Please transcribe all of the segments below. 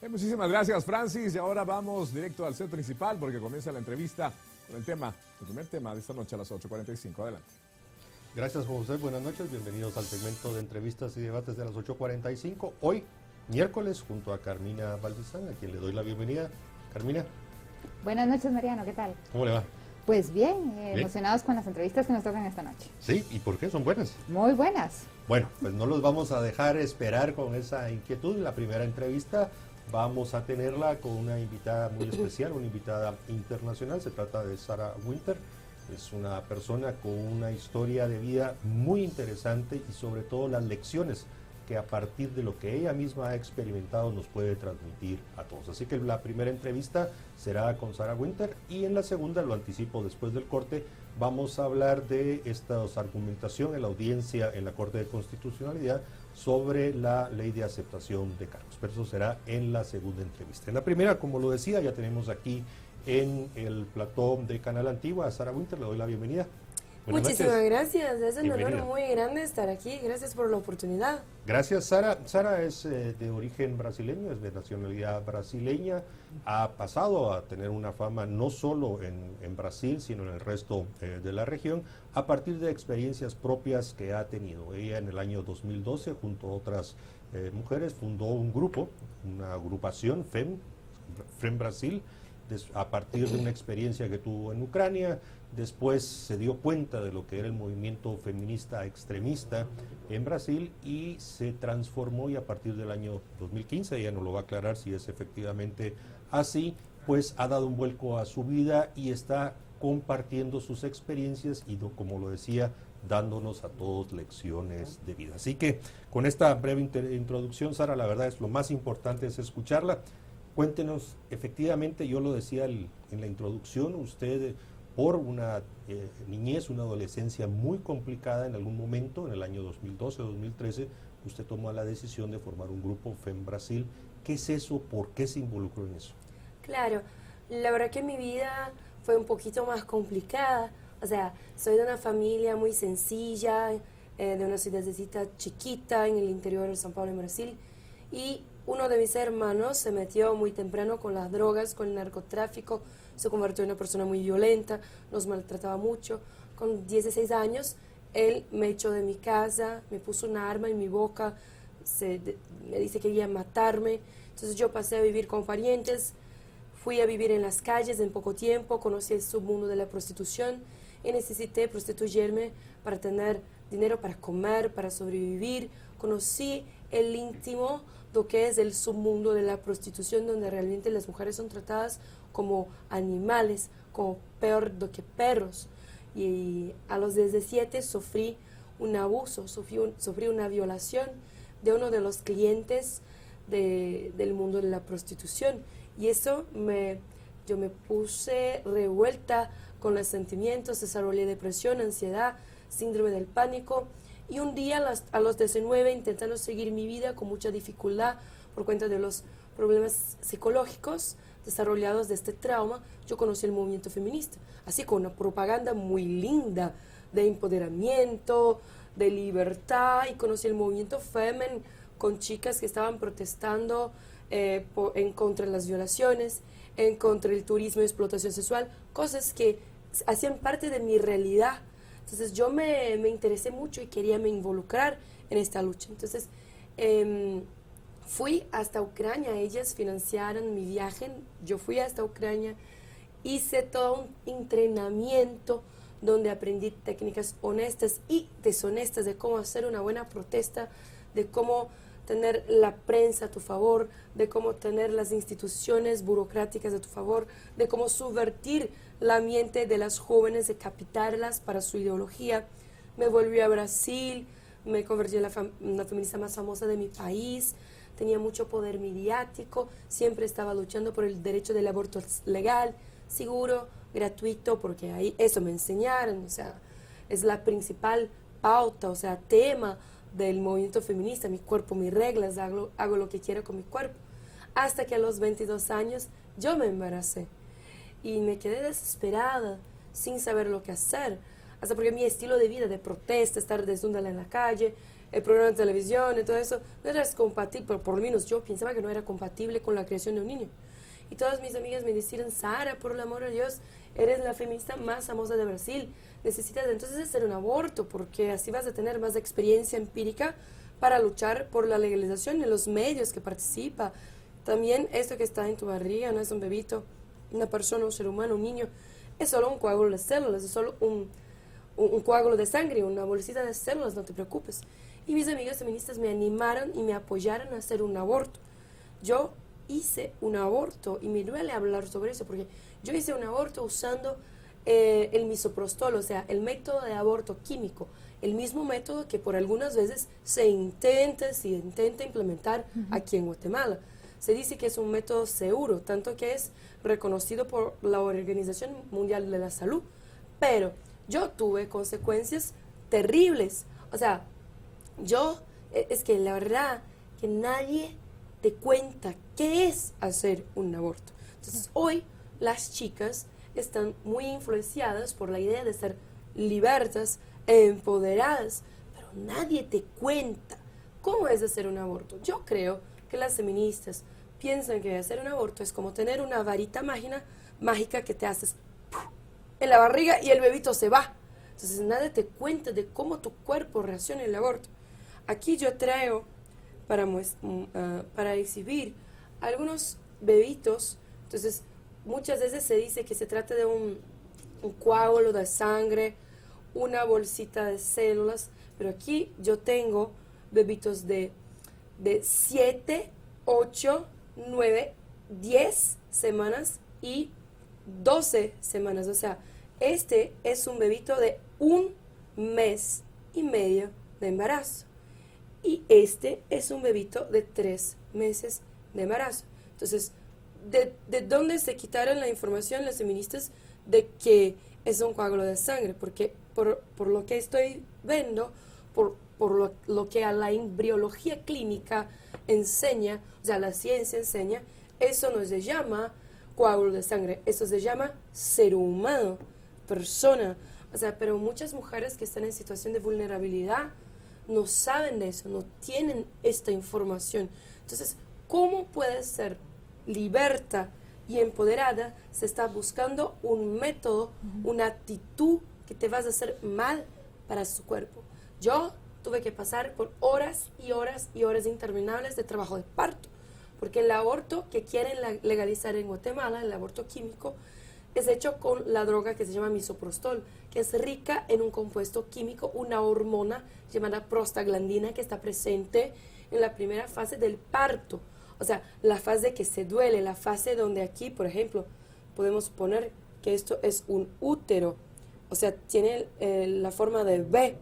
Muchísimas gracias, Francis. Y ahora vamos directo al set principal porque comienza la entrevista con el primer tema de esta noche a las 8:45. Adelante. Gracias, José. Buenas noches. Bienvenidos al segmento de entrevistas y debates de las 8:45. Hoy, miércoles, junto a Carmina Valdizán, a quien le doy la bienvenida. Carmina. Buenas noches, Mariano. ¿Qué tal? ¿Cómo le va? Pues bien, emocionados con las entrevistas que nos tocan esta noche. Sí, ¿y por qué? ¿Son buenas? Muy buenas. Bueno, pues no los vamos a dejar esperar con esa inquietud. La primera entrevista vamos a tenerla con una invitada muy especial, una invitada internacional. Se trata de Sarah Winter. Es una persona con una historia de vida muy interesante y sobre todo las lecciones que a partir de lo que ella misma ha experimentado nos puede transmitir a todos. Así que la primera entrevista será con Sarah Winter y en la segunda, lo anticipo después del corte, vamos a hablar de esta argumentación en la audiencia en la Corte de Constitucionalidad sobre la ley de aceptación de cargos. Pero eso será en la segunda entrevista. En la primera, como lo decía, ya tenemos aquí en el plató de Canal Antigua a Sarah Winter. Le doy la bienvenida. Muchísimas gracias, es un honor muy grande estar aquí, gracias por la oportunidad. Gracias, Sara. Sara es de origen brasileño, es de nacionalidad brasileña, ha pasado a tener una fama no solo en Brasil, sino en el resto de la región, a partir de experiencias propias que ha tenido. Ella en el año 2012, junto a otras mujeres, fundó un grupo, una agrupación, FEM Brasil, a partir de una experiencia que tuvo en Ucrania. Después se dio cuenta de lo que era el movimiento feminista extremista en Brasil y se transformó, y a partir del año 2015, ella nos lo va a aclarar si es efectivamente así, pues ha dado un vuelco a su vida y está compartiendo sus experiencias y, como lo decía, dándonos a todos lecciones de vida. Así que con esta breve introducción, Sara, la verdad es lo más importante es escucharla. Cuéntenos, efectivamente, yo lo decía en la introducción, usted por una niñez, una adolescencia muy complicada en algún momento, en el año 2012-2013, usted tomó la decisión de formar un grupo FEM Brasil. ¿Qué es eso? ¿Por qué se involucró en eso? Claro, la verdad que mi vida fue un poquito más complicada. O sea, soy de una familia muy sencilla, de una ciudadcita chiquita en el interior de São Paulo, en Brasil, y uno de mis hermanos se metió muy temprano con las drogas, con el narcotráfico, se convirtió en una persona muy violenta, nos maltrataba mucho. Con 16 años, él me echó de mi casa, me puso un arma en mi boca, me dice que quería matarme. Entonces yo pasé a vivir con parientes, fui a vivir en las calles en poco tiempo, conocí el submundo de la prostitución y necesité prostituirme para tener dinero para comer, para sobrevivir. Conocí el íntimo lo que es el submundo de la prostitución, donde realmente las mujeres son tratadas como animales, como peor do que perros. Y a los 17 sufrí un abuso, sufrí una violación de uno de los clientes del mundo de la prostitución. Y eso yo me puse revuelta con los sentimientos, desarrollé depresión, ansiedad, síndrome del pánico. Y un día a los 19, intentando seguir mi vida con mucha dificultad por cuenta de los problemas psicológicos desarrollados de este trauma, yo conocí el movimiento feminista, así con una propaganda muy linda de empoderamiento, de libertad, y conocí el movimiento FEMEN con chicas que estaban protestando en contra de las violaciones, en contra del turismo y explotación sexual, cosas que hacían parte de mi realidad. Entonces yo me interesé mucho y quería me involucrar en esta lucha. Entonces fui hasta Ucrania, ellas financiaron mi viaje, yo fui hasta Ucrania, hice todo un entrenamiento donde aprendí técnicas honestas y deshonestas de cómo hacer una buena protesta, de cómo tener la prensa a tu favor, de cómo tener las instituciones burocráticas a tu favor, de cómo subvertir la mente de las jóvenes, de capitarlas para su ideología. Me volví a Brasil, me convertí en la feminista más famosa de mi país, tenía mucho poder mediático, siempre estaba luchando por el derecho del aborto legal, seguro, gratuito, porque ahí eso me enseñaron, o sea, es la principal pauta, o sea, tema del movimiento feminista, mi cuerpo, mis reglas, hago lo que quiero con mi cuerpo. Hasta que a los 22 años yo me embaracé y me quedé desesperada, sin saber lo que hacer, hasta porque mi estilo de vida de protesta, estar desnuda en la calle, el programa de televisión y todo eso, no era compatible, pero por lo menos yo pensaba que no era compatible con la creación de un niño. Y todas mis amigas me decían, Sara, por el amor de Dios, eres la feminista más famosa de Brasil, necesitas entonces hacer un aborto, porque así vas a tener más experiencia empírica para luchar por la legalización en los medios que participa. También esto que está en tu barriga no es un bebito, una persona, un ser humano, un niño, es solo un coágulo de células, es solo un coágulo de sangre, una bolsita de células, no te preocupes. Y mis amigas feministas me animaron y me apoyaron a hacer un aborto. Yo hice un aborto y me duele hablar sobre eso porque yo hice un aborto usando el misoprostol, o sea, el método de aborto químico, el mismo método que por algunas veces se intenta implementar aquí en Guatemala. Se dice que es un método seguro, tanto que es reconocido por la Organización Mundial de la Salud, pero yo tuve consecuencias terribles. O sea, es que la verdad que nadie te cuenta qué es hacer un aborto. Entonces, hoy las chicas están muy influenciadas por la idea de ser libertas e empoderadas, pero nadie te cuenta cómo es hacer un aborto. Yo creo que las feministas piensan que hacer un aborto es como tener una varita mágica que te haces en la barriga y el bebito se va. Entonces nadie te cuenta de cómo tu cuerpo reacciona al aborto. Aquí yo traigo para exhibir algunos bebitos. Entonces muchas veces se dice que se trata de un coágulo de sangre, una bolsita de células, pero aquí yo tengo bebitos de 7, 8, 9, 10 semanas y 12 semanas. O sea, este es un bebito de 1 mes y medio de embarazo. Y este es un bebito de 3 meses de embarazo. Entonces, ¿de dónde se quitaron la información las feministas de que es un coágulo de sangre? Porque por lo que estoy viendo, por lo que a la embriología clínica enseña, o sea, la ciencia enseña, eso no se llama coágulo de sangre, eso se llama ser humano, persona. O sea, pero muchas mujeres que están en situación de vulnerabilidad no saben de eso, no tienen esta información. Entonces, ¿cómo puedes ser liberta y empoderada si estás buscando un método, una actitud que te vas a hacer mal para su cuerpo? Yo tuve que pasar por horas y horas y horas interminables de trabajo de parto, porque el aborto que quieren legalizar en Guatemala, el aborto químico, es hecho con la droga que se llama misoprostol, que es rica en un compuesto químico, una hormona llamada prostaglandina que está presente en la primera fase del parto. O sea, la fase que se duele, la fase donde aquí, por ejemplo, podemos poner que esto es un útero, o sea, tiene la forma de V.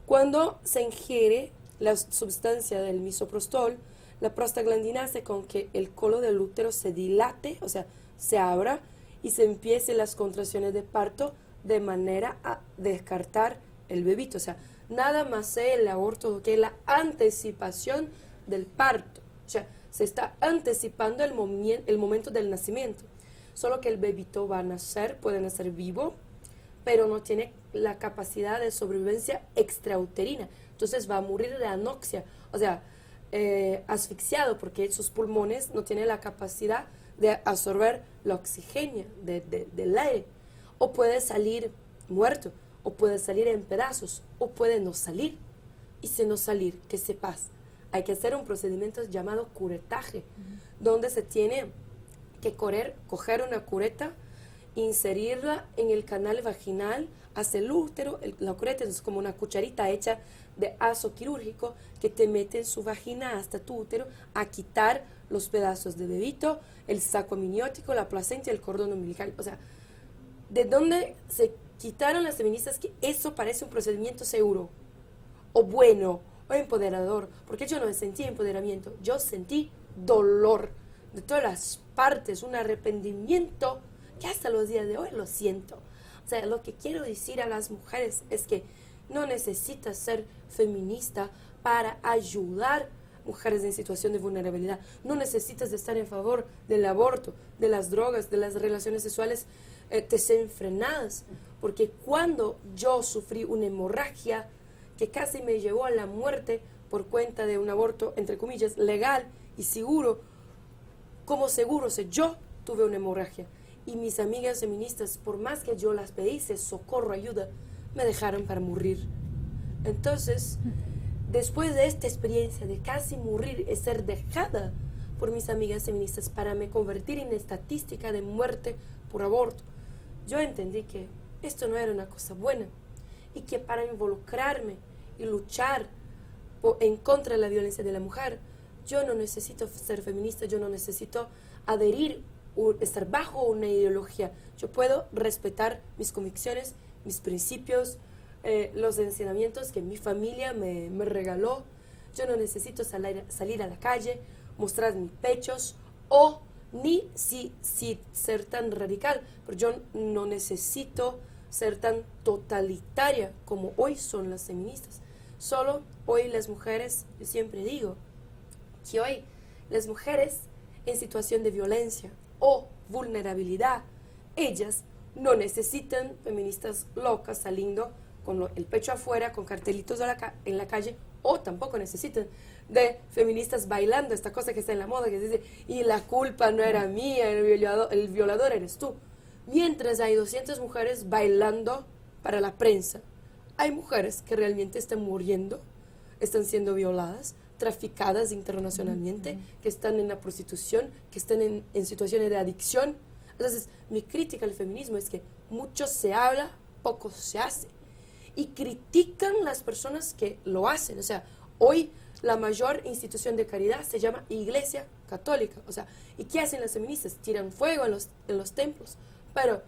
Cuando se ingiere la sustancia del misoprostol, la prostaglandina hace con que el colo del útero se dilate, o sea, se abra y se empiecen las contracciones de parto de manera a descartar el bebito. O sea, nada más es el aborto que la anticipación del parto. O sea, se está anticipando el momento del nacimiento. Solo que el bebito va a nacer, puede nacer vivo, pero no tiene la capacidad de sobrevivencia extrauterina. Entonces va a morir de anoxia, o sea, asfixiado, porque sus pulmones no tienen la capacidad de absorber la oxígeno del aire. O puede salir muerto, o puede salir en pedazos, o puede no salir. Y si no salir, ¿qué se pasa? Hay que hacer un procedimiento llamado curetaje, donde se tiene que coger una cureta, inserirla en el canal vaginal hacia el útero. La cureta es como una cucharita hecha de azo quirúrgico que te mete en su vagina hasta tu útero a quitar los pedazos de bebito, el saco amniótico, la placenta y el cordón umbilical. O sea, ¿de dónde se quitaron las feministas que eso parece un procedimiento seguro o bueno o empoderador? Porque yo no sentí empoderamiento, yo sentí dolor de todas las partes, un arrepentimiento que hasta los días de hoy lo siento. O sea, lo que quiero decir a las mujeres es que no necesitas ser feminista para ayudar mujeres en situación de vulnerabilidad. No necesitas de estar en favor del aborto, de las drogas, de las relaciones sexuales desenfrenadas. Porque cuando yo sufrí una hemorragia que casi me llevó a la muerte por cuenta de un aborto, entre comillas, legal y seguro. Como seguro, si yo tuve una hemorragia y mis amigas feministas, por más que yo las pedí socorro, ayuda, me dejaron para morir. Entonces, después de esta experiencia de casi morir y ser dejada por mis amigas feministas para me convertir en estadística de muerte por aborto, yo entendí que esto no era una cosa buena y que para involucrarme y luchar en contra de la violencia de la mujer, yo no necesito ser feminista, yo no necesito adherir o estar bajo una ideología. Yo puedo respetar mis convicciones, mis principios, los enseñamientos que mi familia me regaló. Yo no necesito salir a la calle, mostrar mis pechos o ni ser tan radical, pero yo no necesito ser tan totalitaria como hoy son las feministas. Solo hoy las mujeres, yo siempre digo que hoy las mujeres en situación de violencia o vulnerabilidad, ellas no necesitan feministas locas saliendo con el pecho afuera, con cartelitos en la calle, o tampoco necesitan de feministas bailando esta cosa que está en la moda, que dice, y la culpa no era mía, el violador eres tú. Mientras hay 200 mujeres bailando para la prensa, hay mujeres que realmente están muriendo, están siendo violadas, traficadas internacionalmente, que están en la prostitución, que están en situaciones de adicción. Entonces, mi crítica al feminismo es que mucho se habla, poco se hace. Y critican las personas que lo hacen. O sea, hoy la mayor institución de caridad se llama Iglesia Católica. O sea, ¿y qué hacen las feministas? Tiran fuego en los templos. Pero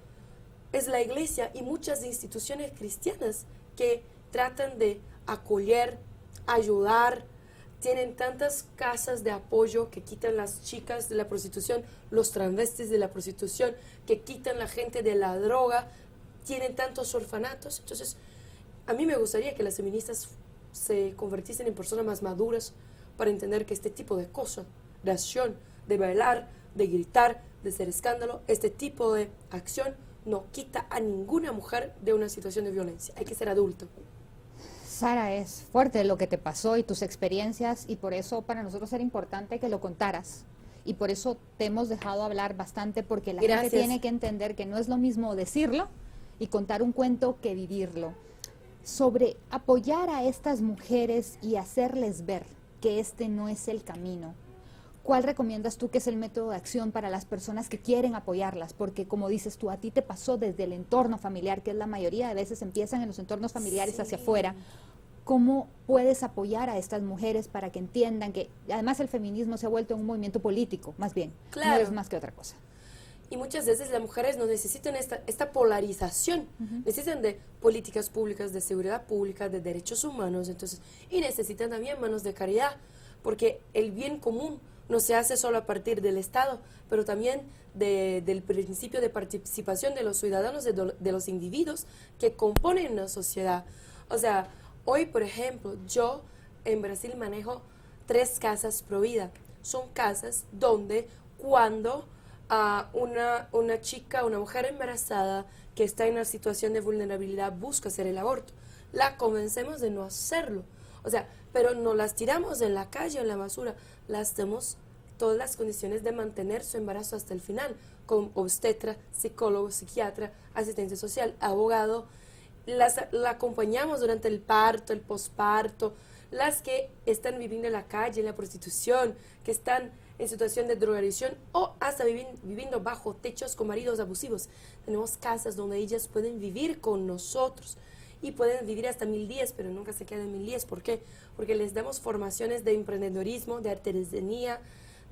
es la iglesia y muchas instituciones cristianas que tratan de acoger, ayudar. Tienen tantas casas de apoyo que quitan las chicas de la prostitución, los travestis de la prostitución, que quitan la gente de la droga. Tienen tantos orfanatos. Entonces, a mí me gustaría que las feministas se convirtiesen en personas más maduras para entender que este tipo de cosas, de acción, de bailar, de gritar, de hacer escándalo, este tipo de acción no quita a ninguna mujer de una situación de violencia. Hay que ser adulto. Sara, es fuerte lo que te pasó y tus experiencias, y por eso para nosotros era importante que lo contaras. Y por eso te hemos dejado hablar bastante, porque la gente tiene que entender que no es lo mismo decirlo y contar un cuento que vivirlo. Sobre apoyar a estas mujeres y hacerles ver que este no es el camino, ¿cuál recomiendas tú que es el método de acción para las personas que quieren apoyarlas? Porque como dices tú, a ti te pasó desde el entorno familiar, que es la mayoría de veces empiezan en los entornos familiares hacia afuera. ¿Cómo puedes apoyar a estas mujeres para que entiendan que además el feminismo se ha vuelto un movimiento político, más bien, no es más que otra cosa? Y muchas veces las mujeres no necesitan esta polarización, necesitan de políticas públicas, de seguridad pública, de derechos humanos, entonces, y necesitan también manos de caridad, porque el bien común no se hace solo a partir del Estado, pero también del principio de participación de los ciudadanos, de los individuos que componen la sociedad. O sea, hoy, por ejemplo, yo en Brasil manejo 3 casas pro vida. Son casas donde cuando una chica, una mujer embarazada que está en una situación de vulnerabilidad busca hacer el aborto, la convencemos de no hacerlo. O sea, pero no las tiramos en la calle o en la basura, las damos todas las condiciones de mantener su embarazo hasta el final, con obstetra, psicólogo, psiquiatra, asistente social, abogado. La acompañamos durante el parto, el posparto, las que están viviendo en la calle, en la prostitución, que están en situación de drogadicción o hasta viviendo bajo techos con maridos abusivos. Tenemos casas donde ellas pueden vivir con nosotros y pueden vivir hasta 1000 días, pero nunca se quedan 1000 días. ¿Por qué? Porque les damos formaciones de emprendedorismo, de artesanía,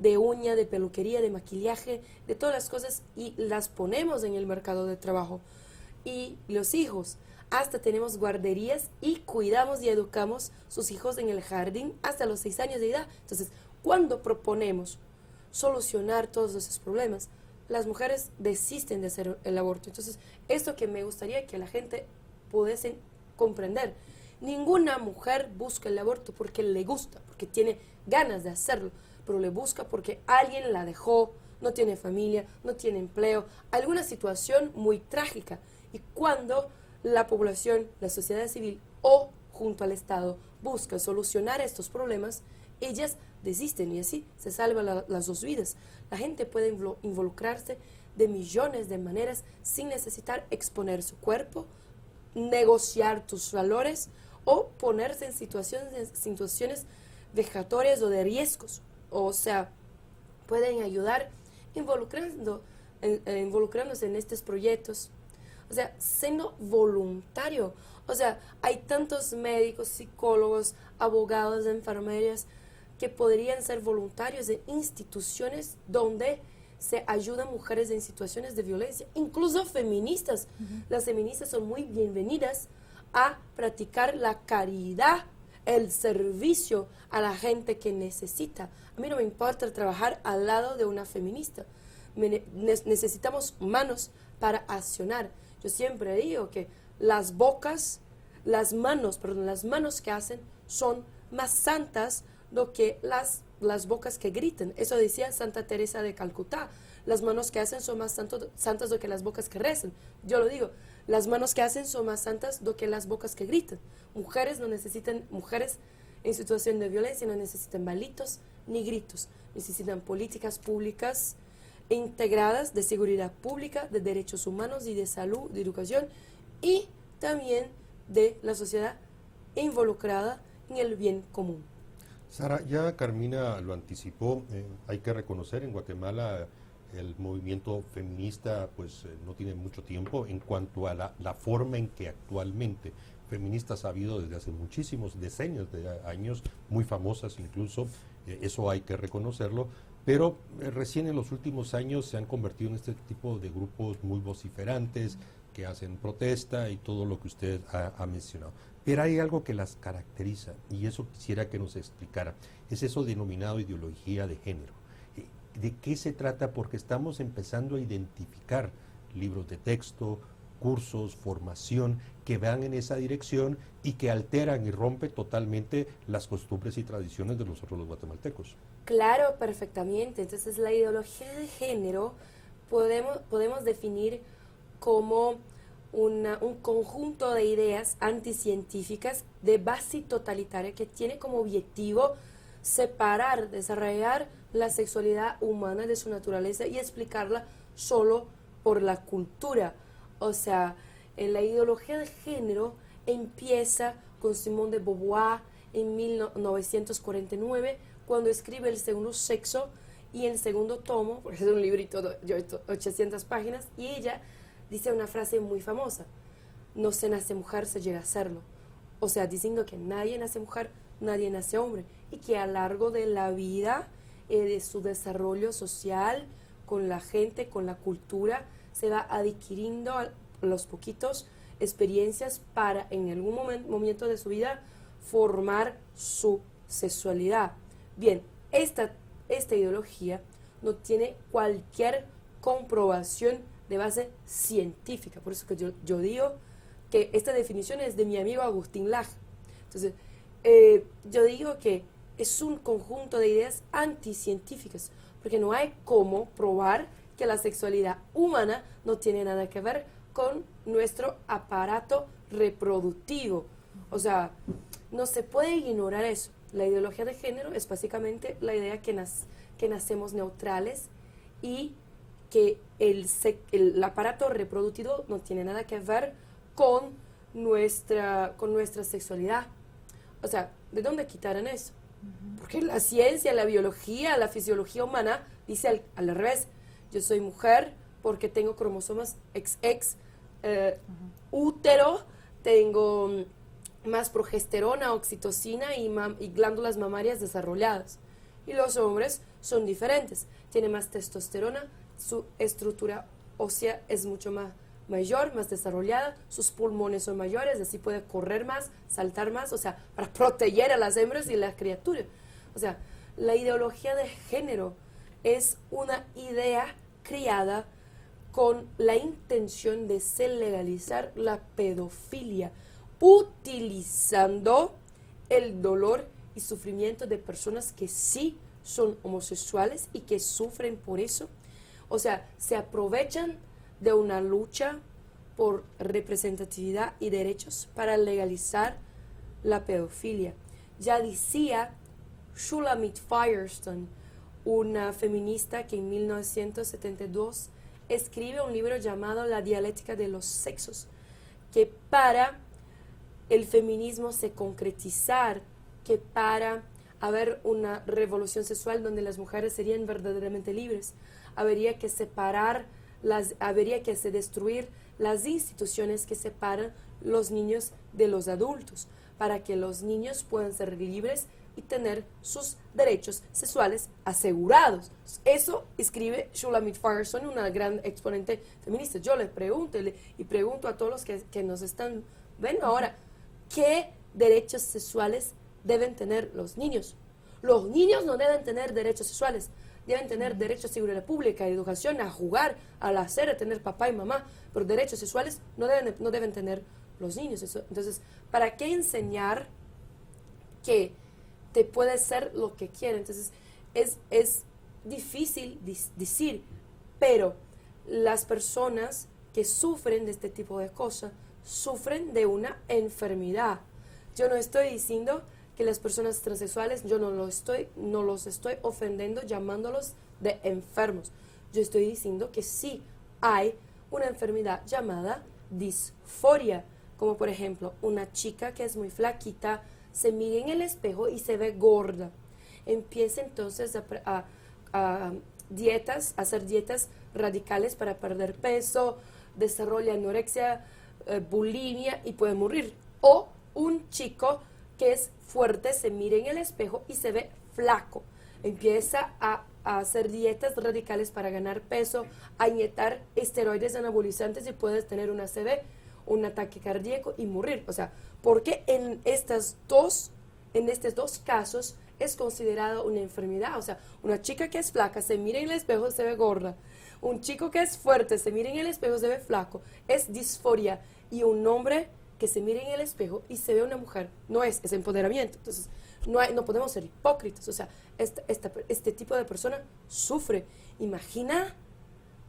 de uña, de peluquería, de maquillaje, de todas las cosas, y las ponemos en el mercado de trabajo. Y los hijos, hasta tenemos guarderías y cuidamos y educamos sus hijos en el jardín hasta los 6 años de edad. Entonces, cuando proponemos solucionar todos esos problemas, las mujeres desisten de hacer el aborto. Entonces, esto que me gustaría que la gente pudiese comprender. Ninguna mujer busca el aborto porque le gusta, porque tiene ganas de hacerlo, pero le busca porque alguien la dejó, no tiene familia, no tiene empleo, alguna situación muy trágica. Y cuando la población, la sociedad civil o junto al Estado busca solucionar estos problemas, ellas desisten y así se salvan las dos vidas. La gente puede involucrarse de millones de maneras sin necesitar exponer su cuerpo, negociar tus valores o ponerse en situaciones vejatorias o de riesgos. O sea, pueden ayudar involucrándose en estos proyectos. O sea, siendo voluntario. O sea, hay tantos médicos, psicólogos, abogados, enfermeras que podrían ser voluntarios de instituciones donde se ayudan mujeres en situaciones de violencia, incluso feministas. Las feministas son muy bienvenidas a practicar la caridad, el servicio a la gente que necesita. A mí no me importa trabajar al lado de una feminista. Necesitamos manos para accionar. Yo siempre digo que las manos que hacen son más santas do que las bocas que gritan. Eso decía Santa Teresa de Calcuta. Las manos que hacen son más santas do que las bocas que rezan. Yo lo digo, las manos que hacen son más santas do que las bocas que gritan. Mujeres en situación de violencia no necesitan balitos ni gritos. Necesitan políticas públicas integradas de seguridad pública, de derechos humanos y de salud, de educación y también de la sociedad involucrada en el bien común. Sara, ya Carmina lo anticipó, hay que reconocer en Guatemala el movimiento feminista no tiene mucho tiempo en cuanto a la forma en que actualmente feministas ha habido desde hace muchísimos decenios de años, muy famosas incluso, eso hay que reconocerlo, pero recién en los últimos años se han convertido en este tipo de grupos muy vociferantes que hacen protesta y todo lo que usted ha mencionado. Pero hay algo que las caracteriza y eso quisiera que nos explicara. Es eso denominado ideología de género. ¿De qué se trata? Porque estamos empezando a identificar libros de texto, cursos, formación que van en esa dirección y que alteran y rompen totalmente las costumbres y tradiciones de nosotros los guatemaltecos. Claro, perfectamente. Entonces la ideología de género podemos definir como un conjunto de ideas anticientíficas de base totalitaria que tiene como objetivo separar, desarrollar la sexualidad humana de su naturaleza y explicarla solo por la cultura. O sea, en la ideología de género empieza con Simone de Beauvoir en 1949, cuando escribe El segundo sexo, y el segundo tomo, porque es un librito de 800 páginas, y ella dice una frase muy famosa: no se nace mujer, se llega a serlo. O sea, diciendo que nadie nace mujer, nadie nace hombre, y que a lo largo de la vida, de su desarrollo social, con la gente, con la cultura, se va adquiriendo a los poquitos experiencias para en algún momento de su vida formar su sexualidad. Bien, esta ideología no tiene cualquier comprobación de base científica, por eso que yo digo que esta definición es de mi amigo Agustín Laje. Entonces, yo digo que es un conjunto de ideas anticientíficas, porque no hay cómo probar que la sexualidad humana no tiene nada que ver con nuestro aparato reproductivo. O sea, no se puede ignorar eso. La ideología de género es básicamente la idea que nacemos neutrales y que el aparato reproductivo no tiene nada que ver con nuestra sexualidad. O sea, ¿de dónde quitaron eso? Porque la ciencia, la biología, la fisiología humana dice al revés. Yo soy mujer porque tengo cromosomas XX, útero, tengo más progesterona, oxitocina y glándulas mamarias desarrolladas. Y los hombres son diferentes. Tienen más testosterona, su estructura ósea es mucho mayor, más desarrollada, sus pulmones son mayores, así puede correr más, saltar más, o sea, para proteger a las hembras y las criaturas. O sea, la ideología de género es una idea criada con la intención de legalizar la pedofilia, utilizando el dolor y sufrimiento de personas que sí son homosexuales y que sufren por eso. O sea, se aprovechan de una lucha por representatividad y derechos para legalizar la pedofilia. Ya decía Shulamit Firestone, una feminista que en 1972 escribe un libro llamado La dialéctica de los sexos, que para el feminismo se concretizar, que para haber una revolución sexual donde las mujeres serían verdaderamente libres, habría que destruir las instituciones que separan los niños de los adultos, para que los niños puedan ser libres y tener sus derechos sexuales asegurados. Eso escribe Shulamit Firestone, una gran exponente feminista. Yo le pregunto y pregunto a todos los que nos están viendo ahora, ¿qué derechos sexuales deben tener los niños? Los niños no deben tener derechos sexuales, deben tener derecho a seguridad pública, a educación, a jugar, al hacer, a tener papá y mamá, pero derechos sexuales no deben tener los niños. Entonces, ¿para qué enseñar que te puede ser lo que quieres? Entonces, es difícil decir, pero las personas que sufren de este tipo de cosas sufren de una enfermedad. Yo no estoy diciendo que las personas transexuales, yo no los estoy ofendiendo llamándolos de enfermos. Yo estoy diciendo que sí hay una enfermedad llamada disforia, como por ejemplo una chica que es muy flaquita, se mira en el espejo y se ve gorda. Empieza entonces a hacer dietas radicales para perder peso, desarrolla anorexia, bulimia y puede morir. O un chico que es fuerte, se mira en el espejo y se ve flaco. Empieza a hacer dietas radicales para ganar peso, a inyectar esteroides anabolizantes y puedes tener una ACV, un ataque cardíaco y morir. O sea, porque en estos dos casos es considerado una enfermedad. O sea, una chica que es flaca se mira en el espejo, se ve gorda. Un chico que es fuerte se mira en el espejo, se ve flaco. Es disforia. Y un hombre que se mire en el espejo y se ve una mujer, no es empoderamiento. Entonces, no podemos ser hipócritas. O sea, este tipo de persona sufre. Imagina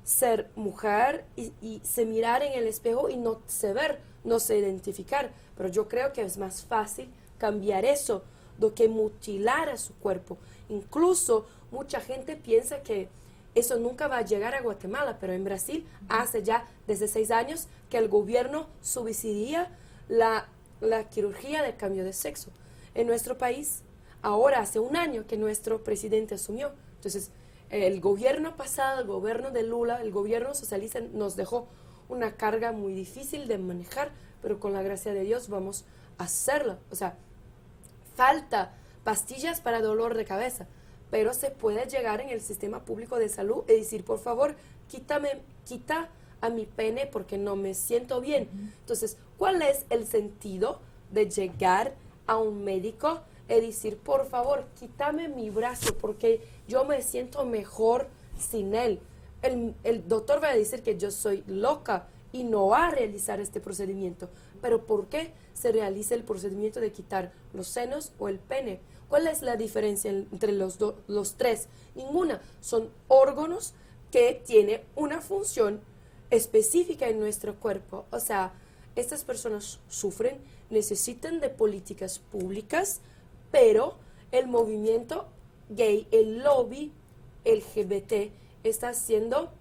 ser mujer y se mirar en el espejo y no se ver, no se identificar. Pero yo creo que es más fácil cambiar eso do que mutilar a su cuerpo. Incluso mucha gente piensa que eso nunca va a llegar a Guatemala, pero en Brasil hace ya desde 6 años que el gobierno subsidia la cirugía de cambio de sexo. En nuestro país, ahora hace 1 año que nuestro presidente asumió. Entonces, el gobierno pasado, el gobierno de Lula, el gobierno socialista nos dejó una carga muy difícil de manejar, pero con la gracia de Dios vamos a hacerla. O sea, falta pastillas para dolor de cabeza, pero se puede llegar en el sistema público de salud y decir, por favor, quita a mi pene porque no me siento bien. Entonces, ¿cuál es el sentido de llegar a un médico y decir, por favor, quítame mi brazo porque yo me siento mejor sin él? El doctor va a decir que yo soy loca y no va a realizar este procedimiento. Pero ¿por qué se realiza el procedimiento de quitar los senos o el pene? ¿Cuál es la diferencia entre los tres? Ninguna. Son órganos que tienen una función específica en nuestro cuerpo. O sea, estas personas sufren, necesitan de políticas públicas, pero el movimiento gay, el lobby LGBT, está haciendo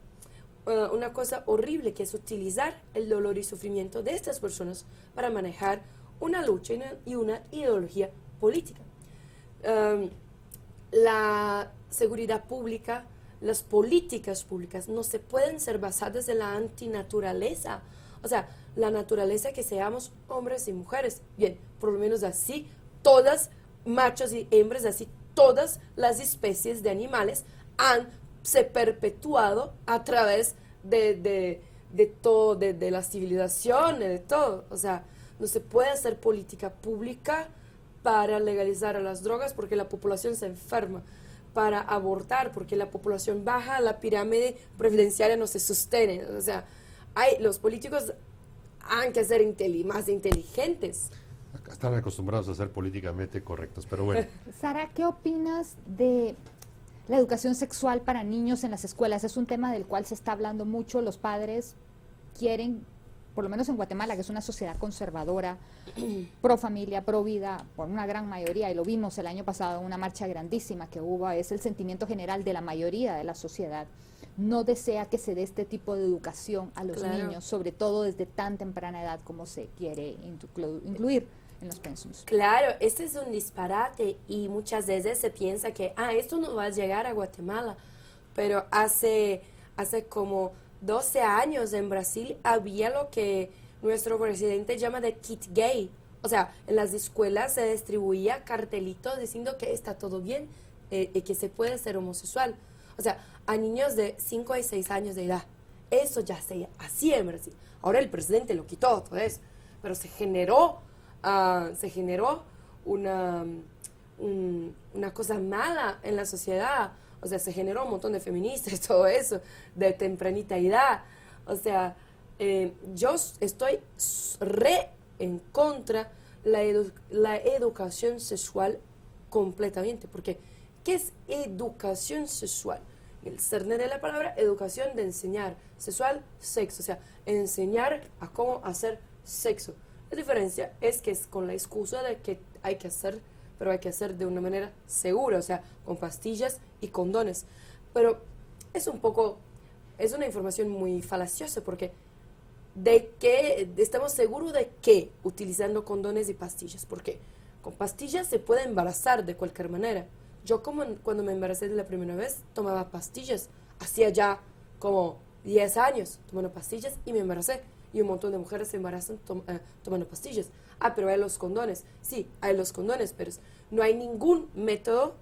una cosa horrible, que es utilizar el dolor y sufrimiento de estas personas para manejar una lucha y una ideología política. La seguridad pública, las políticas públicas no se pueden ser basadas en la antinaturaleza. O sea, la naturaleza que seamos hombres y mujeres. Bien, por lo menos así, todas, machos y hembras, así todas las especies de animales se perpetuado a través de todo, de la civilización, de todo. O sea, no se puede hacer política pública para legalizar a las drogas porque la población se enferma, para abortar porque la población baja, la pirámide previdenciaria no se sostiene. O sea, los políticos han que ser más inteligentes. Están acostumbrados a ser políticamente correctos, pero bueno. Sara, ¿qué opinas de la educación sexual para niños en las escuelas? Es un tema del cual se está hablando mucho. Los padres quieren por lo menos en Guatemala, que es una sociedad conservadora, pro familia, pro vida, por una gran mayoría, y lo vimos el año pasado en una marcha grandísima que hubo, es el sentimiento general de la mayoría de la sociedad, no desea que se dé este tipo de educación a los niños, sobre todo desde tan temprana edad como se quiere incluir en los pensums. Claro, este es un disparate y muchas veces se piensa que esto no va a llegar a Guatemala, pero hace como 12 años en Brasil había lo que nuestro presidente llama de kit gay. O sea, en las escuelas se distribuía cartelitos diciendo que está todo bien y que se puede ser homosexual. O sea, a niños de 5 y 6 años de edad. Eso ya se hacía en Brasil. Ahora el presidente lo quitó todo eso. Pero se generó una cosa mala en la sociedad. O sea, se generó un montón de feministas y todo eso, de tempranita edad. O sea, yo estoy re en contra la educación sexual completamente. Porque, ¿qué es educación sexual? El cerne de la palabra, educación de enseñar. Sexual, sexo. O sea, enseñar a cómo hacer sexo. La diferencia es que es con la excusa de que hay que hacer, pero hay que hacer de una manera segura, o sea, con pastillas y condones. Pero es una información muy falaciosa, porque ¿de qué estamos seguros de qué utilizando condones y pastillas? Porque con pastillas se puede embarazar de cualquier manera. Yo cuando me embaracé de la primera vez tomaba pastillas, hacía ya como 10 años tomando pastillas y me embaracé. Y un montón de mujeres se embarazan tomando pastillas. Pero hay los condones. Sí, hay los condones, pero no hay ningún método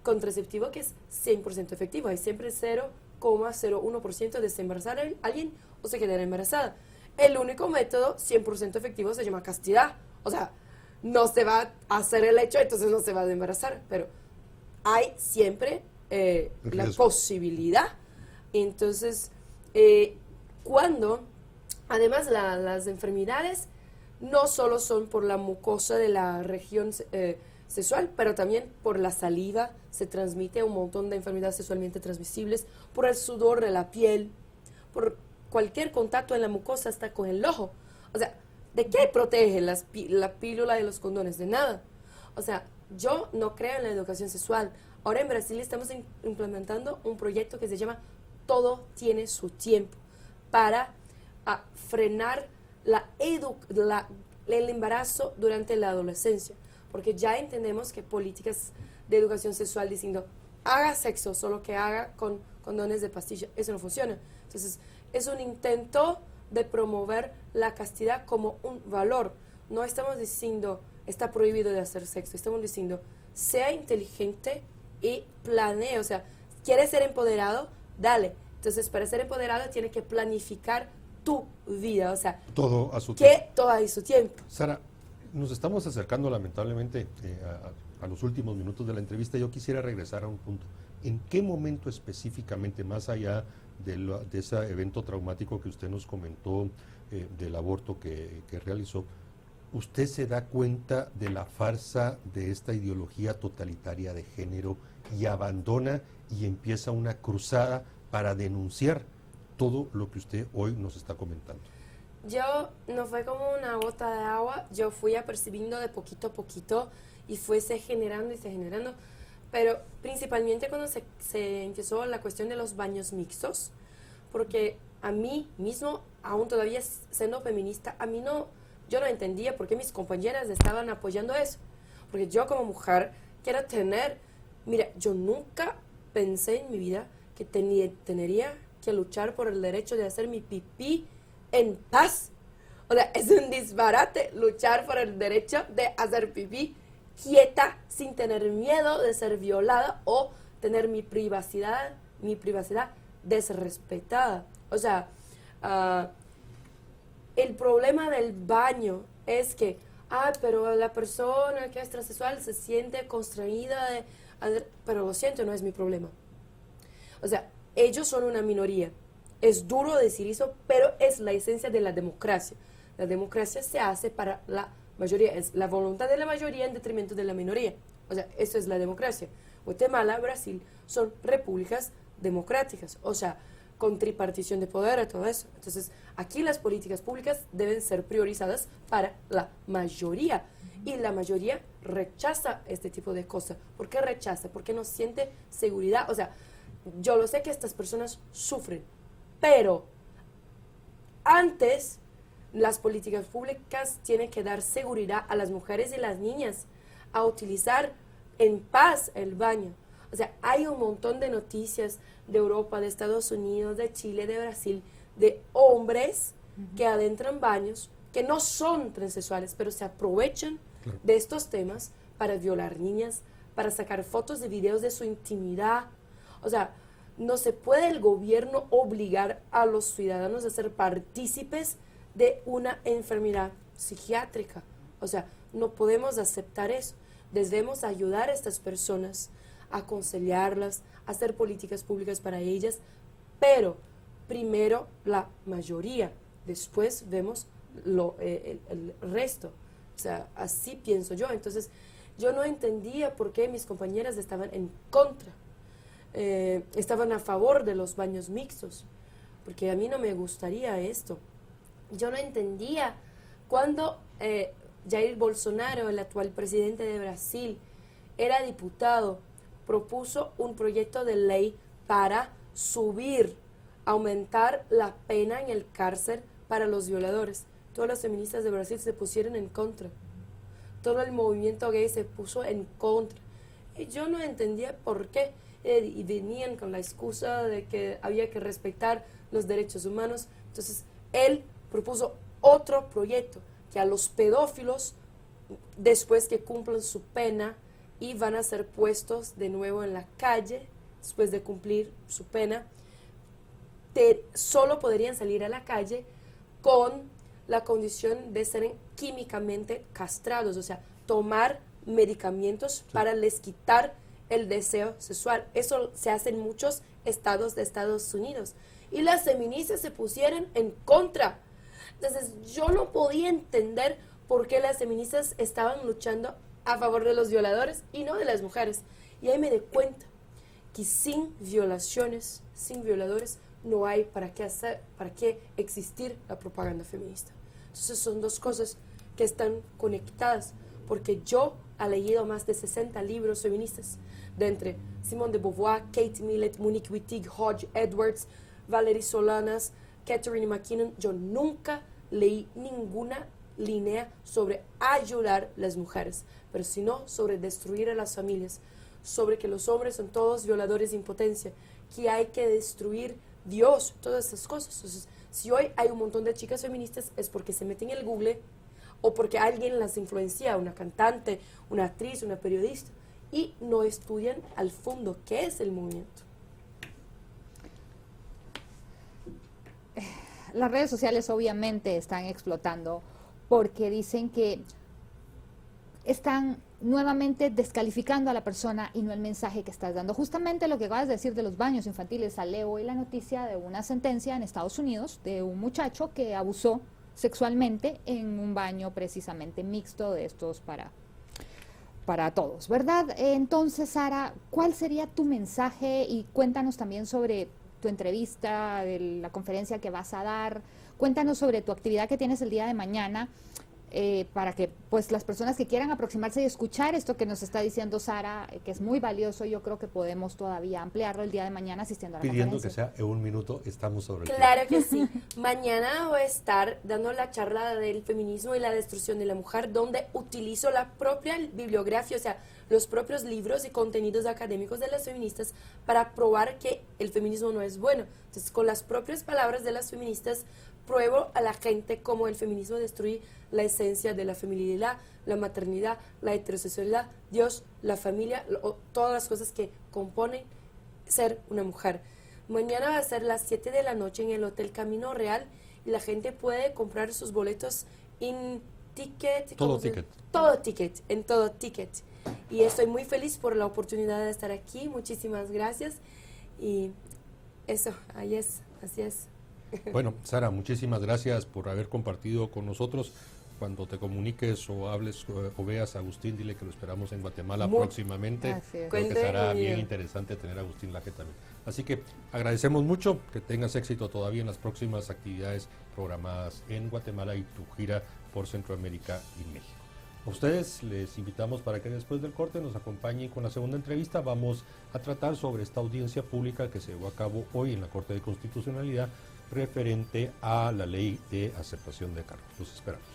contraceptivo que es 100% efectivo. Hay siempre 0,01% de se embarazar a alguien o se quedar embarazada. El único método 100% efectivo se llama castidad. O sea, no se va a hacer el hecho, entonces no se va a embarazar. Pero hay siempre la posibilidad. Entonces, cuando... Además, las enfermedades no solo son por la mucosa de la región sexual, pero también por la saliva se transmite un montón de enfermedades sexualmente transmisibles, por el sudor de la piel, por cualquier contacto en la mucosa, hasta con el ojo. O sea, ¿de qué protege la píldora de los condones? De nada. O sea, yo no creo en la educación sexual. Ahora en Brasil estamos implementando un proyecto que se llama Todo tiene su tiempo, para a frenar el embarazo durante la adolescencia, porque ya entendemos que políticas de educación sexual diciendo haga sexo, solo que haga con condones de pastilla, eso no funciona. Entonces es un intento de promover la castidad como un valor. No estamos diciendo está prohibido de hacer sexo, estamos diciendo sea inteligente y planee. O sea, ¿quieres ser empoderado? Dale. Entonces, para ser empoderado tiene que planificar tu vida, o sea, todo a su tiempo. Todo a su tiempo. Sara, nos estamos acercando lamentablemente a los últimos minutos de la entrevista. Yo quisiera regresar a un punto. ¿En qué momento específicamente, más allá de ese evento traumático que usted nos comentó, del aborto que realizó, usted se da cuenta de la farsa de esta ideología totalitaria de género y abandona y empieza una cruzada para denunciar todo lo que usted hoy nos está comentando? Yo no fue como una gota de agua, yo fui apercibiendo de poquito a poquito y fuese generando y se generando, pero principalmente cuando se empezó la cuestión de los baños mixtos, porque a mí mismo, aún todavía siendo feminista, yo no entendía por qué mis compañeras estaban apoyando eso, porque yo como mujer quiero mira, yo nunca pensé en mi vida que tendría que luchar por el derecho de hacer mi pipí en paz. O sea, es un disparate luchar por el derecho de hacer pipí quieta, sin tener miedo de ser violada o tener mi privacidad desrespetada. O sea, el problema del baño es que, pero la persona que es transexual se siente constreñida pero lo siento, no es mi problema. O sea, ellos son una minoría. Es duro decir eso, pero es la esencia de la democracia. La democracia se hace para la mayoría, es la voluntad de la mayoría en detrimento de la minoría. O sea, eso es la democracia. Guatemala, Brasil, son repúblicas democráticas. O sea, con tripartición de poder y todo eso. Entonces, aquí las políticas públicas deben ser priorizadas para la mayoría. Y la mayoría rechaza este tipo de cosas. ¿Por qué rechaza? Porque no siente seguridad. O sea, yo lo sé que estas personas sufren, pero antes las políticas públicas tienen que dar seguridad a las mujeres y las niñas a utilizar en paz el baño. O sea, hay un montón de noticias de Europa, de Estados Unidos, de Chile, de Brasil, de hombres que adentran baños que no son transexuales, pero se aprovechan de estos temas para violar niñas, para sacar fotos de videos de su intimidad. O sea, no se puede el gobierno obligar a los ciudadanos a ser partícipes de una enfermedad psiquiátrica. O sea, no podemos aceptar eso. Debemos ayudar a estas personas, aconsejarlas, hacer políticas públicas para ellas, pero primero la mayoría, después vemos el resto. O sea, así pienso yo. Entonces, yo no entendía por qué mis compañeras estaban en contra, estaban a favor de los baños mixtos, porque a mí no me gustaría esto. Yo no entendía cuando Jair Bolsonaro, el actual presidente de Brasil, era diputado, propuso un proyecto de ley para aumentar la pena en el cárcel para los violadores. Todas las feministas de Brasil se pusieron en contra. Todo el movimiento gay se puso en contra. Y yo no entendía por qué. Y venían con la excusa de que había que respetar los derechos humanos. Entonces, él propuso otro proyecto, que a los pedófilos, después que cumplan su pena y van a ser puestos de nuevo en la calle, después de cumplir su pena, solo podrían salir a la calle con la condición de ser químicamente castrados, o sea, tomar medicamentos para les quitar el deseo sexual. Eso se hace en muchos estados de Estados Unidos. Y las feministas se pusieron en contra. Entonces, yo no podía entender por qué las feministas estaban luchando a favor de los violadores y no de las mujeres. Y ahí me di cuenta que sin violaciones, sin violadores, no hay para qué existir la propaganda feminista. Entonces son dos cosas que están conectadas, porque yo he leído más de 60 libros feministas, de entre Simone de Beauvoir, Kate Millett, Monique Wittig, Hodge Edwards, Valerie Solanas, Catherine McKinnon. Yo nunca leí ninguna línea sobre ayudar a las mujeres, pero sino sobre destruir a las familias, sobre que los hombres son todos violadores de impotencia, que hay que destruir Dios, todas esas cosas. Entonces, si hoy hay un montón de chicas feministas es porque se meten en el Google o porque alguien las influencia, una cantante, una actriz, una periodista, y no estudian al fondo qué es el movimiento. Las redes sociales obviamente están explotando porque dicen que están nuevamente descalificando a la persona y no el mensaje que estás dando. Justamente lo que acabas de decir de los baños infantiles, sale hoy la noticia de una sentencia en Estados Unidos de un muchacho que abusó sexualmente en un baño precisamente mixto de estos para todos, ¿verdad? Entonces, Sara, ¿cuál sería tu mensaje? Y cuéntanos también sobre tu entrevista, de la conferencia que vas a dar. Cuéntanos sobre tu actividad que tienes el día de mañana, para que pues las personas que quieran aproximarse y escuchar esto que nos está diciendo Sara, que es muy valioso, yo creo que podemos todavía ampliarlo el día de mañana asistiendo a la pidiendo conferencia. que sea en un minuto, estamos sobre el Claro que sí. Mañana voy a estar dando la charla del feminismo y la destrucción de la mujer, donde utilizo la propia bibliografía, o sea, los propios libros y contenidos académicos de las feministas para probar que el feminismo no es bueno. Entonces, con las propias palabras de las feministas, pruebo a la gente cómo el feminismo destruye la esencia de la feminilidad, la maternidad, la heterosexualidad, Dios, la familia, todas las cosas que componen ser una mujer. Mañana va a ser las 7 de la noche en el Hotel Camino Real y la gente puede comprar sus boletos en Ticket. Todo Ticket. Todo Ticket, en Todo Ticket. Y estoy muy feliz por la oportunidad de estar aquí. Muchísimas gracias. Y eso, ahí es, así es. Bueno, Sara, muchísimas gracias por haber compartido con nosotros cuando te comuniques o hables o veas a Agustín, dile que lo esperamos en Guatemala Muy próximamente. Así es. Creo que Cuenten será conmigo. bien interesante tener a Agustín Laje también. Así que agradecemos mucho, que tengas éxito todavía en las próximas actividades programadas en Guatemala y tu gira por Centroamérica y México. A ustedes les invitamos para que después del corte nos acompañen con la segunda entrevista. Vamos a tratar sobre esta audiencia pública que se llevó a cabo hoy en la Corte de Constitucionalidad referente a la ley de aceptación de cargos. Los esperamos.